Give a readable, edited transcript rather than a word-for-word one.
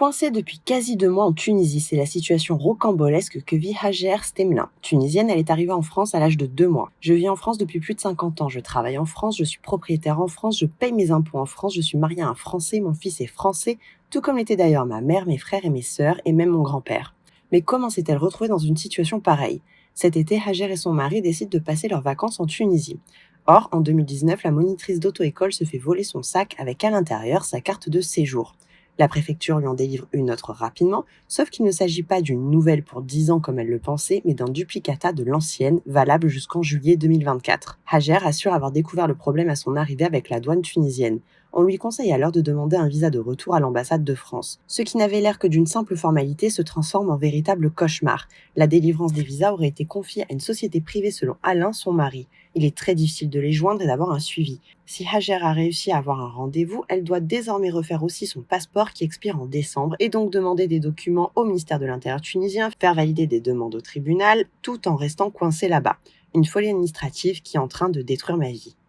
Coincée depuis quasi 2 mois en Tunisie, c'est la situation rocambolesque que vit Hajer Stemlin. Tunisienne, elle est arrivée en France à l'âge de 2 mois. Je vis en France depuis plus de 50 ans, je travaille en France, je suis propriétaire en France, je paye mes impôts en France, je suis mariée à un Français, mon fils est français, tout comme l'étaient d'ailleurs ma mère, mes frères et mes sœurs, et même mon grand-père. Mais comment s'est-elle retrouvée dans une situation pareille? Cet été, Hajer et son mari décident de passer leurs vacances en Tunisie. Or, en 2019, la monitrice d'auto-école se fait voler son sac avec à l'intérieur sa carte de séjour. La préfecture lui en délivre une autre rapidement, sauf qu'il ne s'agit pas d'une nouvelle pour 10 ans comme elle le pensait, mais d'un duplicata de l'ancienne, valable jusqu'en juillet 2024. Hajer assure avoir découvert le problème à son arrivée avec la douane tunisienne. On lui conseille alors de demander un visa de retour à l'ambassade de France. Ce qui n'avait l'air que d'une simple formalité se transforme en véritable cauchemar. La délivrance des visas aurait été confiée à une société privée selon Alain, son mari. Il est très difficile de les joindre et d'avoir un suivi. Si Hajer a réussi à avoir un rendez-vous, elle doit désormais refaire aussi son passeport qui expire en décembre et donc demander des documents au ministère de l'Intérieur tunisien, faire valider des demandes au tribunal, tout en restant coincée là-bas. Une folie administrative qui est en train de détruire ma vie.